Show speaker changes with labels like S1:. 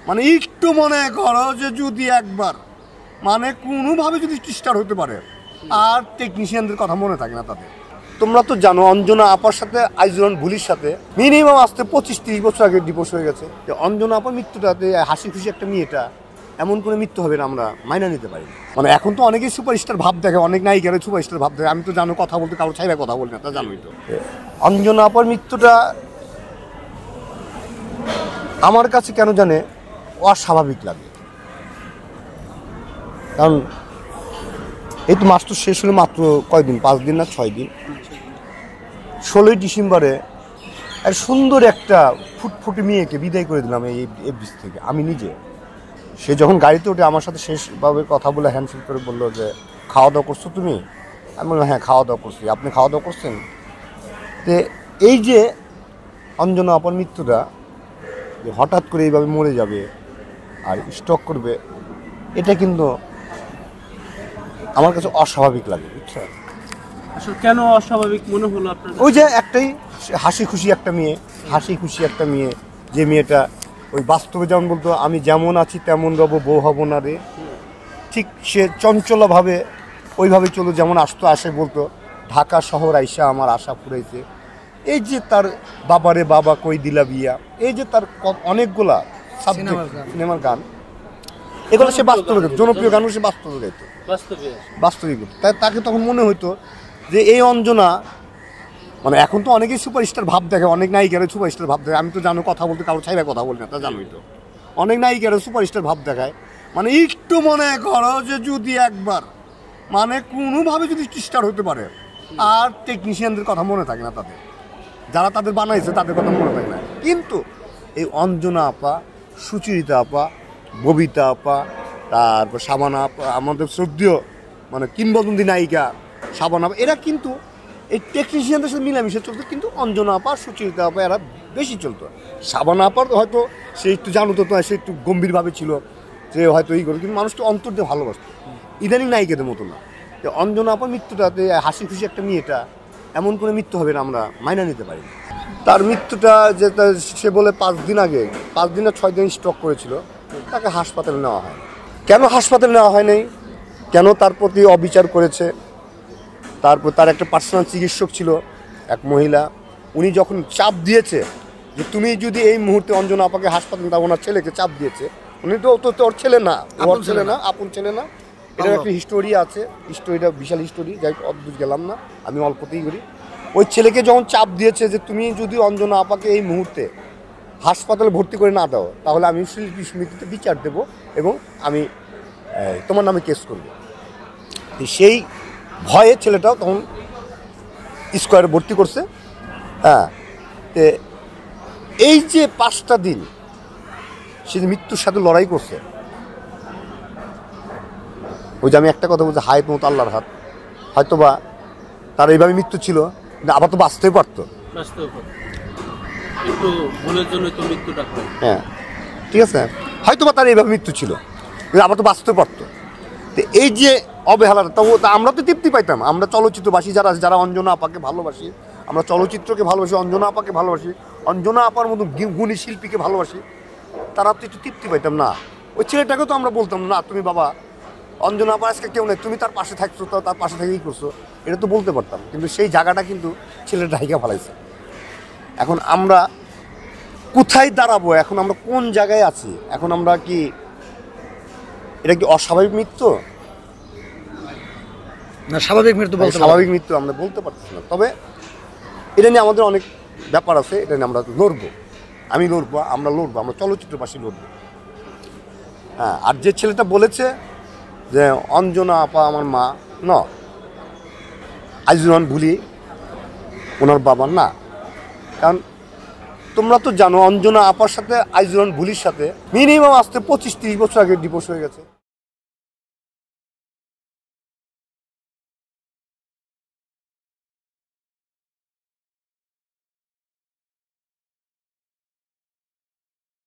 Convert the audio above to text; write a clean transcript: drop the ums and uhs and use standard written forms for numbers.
S1: মানে একটু মনে করো যে যদি একবার মানে কোনোভাবে যদি স্টার্ট হতে পারে আর টেকনিশিয়ানদের কথা মনে থাকে না তাদের। তোমরা তো জানো অঞ্জনা আপার সাথে আইজুরান ভুলির সাথে মিনিমাম আসতে 25-30 বছর আগে ডিভোর্স হয়ে গেছে। যে অঞ্জনা আপার মৃত্যুটাতে হাসি খুশি একটা মেয়েটা এমন করে মৃত্যু হবে না আমরা মাইনা নিতে পারি। মানে এখন তো অনেকেই সুপারস্টার ভাব দেখে, অনেক নায়িকারা সুপারস্টার ভাব দেখে। আমি তো জানো কথা বলতে কারো ছাইরা কথা বলি না, তা জানোই তো। অঞ্জনা আপার মৃত্যুটা আমার কাছে কেন জানে অস্বাভাবিক লাগে, কারণ এই তো মাস তো শেষ হলে মাত্র কয়দিন, 5 দিন না 6 দিন। 16ই ডিসেম্বরে এক সুন্দর একটা ফুটফুটে মেয়েকে বিদায় করে দিলাম এই এফডিস থেকে আমি নিজে। সে যখন গাড়িতে উঠে আমার সাথে শেষভাবে কথা বলে হ্যান্ডশেক করে বললো যে খাওয়া দাওয়া করছো তুমি? আমি বললাম হ্যাঁ খাওয়া দাওয়া করছি, আপনি খাওয়া দাওয়া করছেন? তো এই যে অঞ্জনা আপার মৃত্যুটা যে হঠাৎ করে এইভাবে মরে যাবে আর স্টক করবে, এটা কিন্তু আমার কাছে অস্বাভাবিক লাগে, বুঝছেন?
S2: আসলে কেন অস্বাভাবিক মনে হলো আপনার?
S1: ওই যে একটাই হাসি খুশি একটা মেয়ে, হাসি খুশি একটা মেয়ে, যে মেয়েটা ওই বাস্তবে যেমন বলতো আমি যেমন আছি তেমন রব, বউ হব না রে, ঠিক সে চঞ্চলভাবে ওইভাবে চলো, যেমন আসতো আসে বলতো ঢাকা শহর আইসা আমার আশা ফুরাইছে। এই যে তার বাবারে বাবা কই দিলা বিয়া, এই যে তার অনেকগুলা সিনেমার গান, এগুলো সে বাস্তবে জনপ্রিয় গানও সে বাস্তবে গাইতো, বাস্তবিক। তাই তাকে তখন মনে হইতো যে এই অঞ্জনা, মানে এখন তো অনেকেই সুপারস্টার ভাব দেখে, অনেক নায়িকারা সুপারস্টার ভাব দেখে। আমি তো জানো কথা বলতে কারো ছাইরা কথা বলি না, তা জানোই তো। অনেক নায়িকারা সুপারস্টার ভাব দেখায়। মানে একটু মনে করো যে যদি একবার মানে কোনোভাবে যদি স্টার্ট হতে পারে আর টেকনিশিয়ানদের কথা মনে থাকে না তাদের, যারা তাদের বানাইছে তাদের কথা মনে থাকে না। কিন্তু এই অঞ্জনা আপা, সুচরিতা আপা, ববিতা আপা, তারপর শাবানা আপা, আমাদের শ্রদ্ধেয় মানে কিংবদন্তি নায়িকা শাবানা আপা, এরা কিন্তু এই টেকনিশিয়ানদের সাথে মিলামিশে চলতো। কিন্তু অঞ্জনা আপা, সুচরিতা আপা এরা বেশি চলতো। শাবানা আপার হয়তো সে একটু জানতো তো, সে একটু গম্ভীরভাবে ছিল, যে হয়তো এই করে, কিন্তু মানুষটা অন্তর দিয়ে ভালোবাসতো, ইদানিং নায়িকাদের মতো না। অঞ্জনা আপার মৃত্যুটাতে হাসি খুশি একটা মেয়েটা এমন করে মৃত্যু হবে না আমরা মাইনা নিতে পারি। তার মৃত্যুটা যে সে বলে 5 দিন আগে, 5 দিন না 6 দিন স্ট্রোক করেছিল, তাকে হাসপাতালে নেওয়া হয়। কেন হাসপাতালে নেওয়া হয় নাই, কেন তার প্রতি অবিচার করেছে? তারপর তার একটা পার্সোনাল চিকিৎসক ছিল এক মহিলা, উনি যখন চাপ দিয়েছে যে তুমি যদি এই মুহূর্তে অঞ্জনা আপাকে হাসপাতালে দাও, ওনার ছেলেকে চাপ দিয়েছে, উনি তো ওর ছেলে না, ওর ছেলে না, আপন ছেলে না। এটা একটা হিস্টোরি আছে, হিস্টোরিটা বিশাল হিস্টোরি, যাই অদ্ভুত গেলাম না, আমি অল্পতেই করি। ওই ছেলেকে যখন চাপ দিয়েছে যে তুমি যদি অঞ্জনা আপাকে এই মুহূর্তে হাসপাতালে ভর্তি করে না দাও, তাহলে আমি শিল্পী সমিতিতে বিচার দেবো এবং আমি তোমার নামে কেস করবো। সেই ভয়ে ছেলেটাও তখন স্কোয়ারে ভর্তি করছে। হ্যাঁ, এই যে 5টা দিন সে যে মৃত্যুর সাথে লড়াই করছে, ওই যে আমি একটা কথা বলছি, হায়াত মত আল্লাহর হাত। হয়তোবা তার এইভাবে মৃত্যু ছিল, আবার তো বাঁচতেই পারতো। হ্যাঁ ঠিক আছে, হয়তোবা তার এইভাবে মৃত্যু ছিল, আবার তো বাঁচতে পারতো। তো এই যে অবহেলাটা, তা আমরা তো তৃপ্তি পাইতাম, আমরা চলচ্চিত্রবাসী যারা যারা অঞ্জনা আপাকে ভালোবাসি, আমরা চলচ্চিত্রকে ভালোবাসি, অঞ্জনা আপাকে ভালোবাসি, অঞ্জনা আপার মতো গুণী শিল্পীকে ভালোবাসি, তারা তো একটু তৃপ্তি পাইতাম না। ওই ছেলেটাকেও তো আমরা বলতাম না তুমি বাবা অঞ্জনা আপা আজকে কেউ নেই, তুমি তার পাশে থাকছো, তো তার পাশে থেকেই করছো, এটা তো বলতে পারতাম। কিন্তু সেই জায়গাটা কিন্তু ছেলেটা ঢাইকা ফেলাইছে। এখন আমরা কোথায় দাঁড়াবো, এখন আমরা কোন জায়গায় আছি, এখন আমরা কি এটা কি অস্বাভাবিক মৃত্যু না স্বাভাবিক মৃত্যু? স্বাভাবিক মৃত্যু আমরা বলতে পারতেছি না। তবে এটা নিয়ে আমাদের অনেক ব্যাপার আছে, এটা নিয়ে আমরা লড়বো, আমি লড়বো, আমরা লড়বো, আমরা চলচ্চিত্রবাসী লড়বো। হ্যাঁ, আর যে ছেলেটা বলেছে যে অঞ্জনা আপা আমার মা, না আইজুরান ভুলি ওনার বাবা না, কারণ তোমরা তো জানো অঞ্জনা আপার সাথে আইজুরান ভুলির সাথে মিনিমাম আসতে 25-30 বছর আগে ডিভোর্স হয়ে গেছে।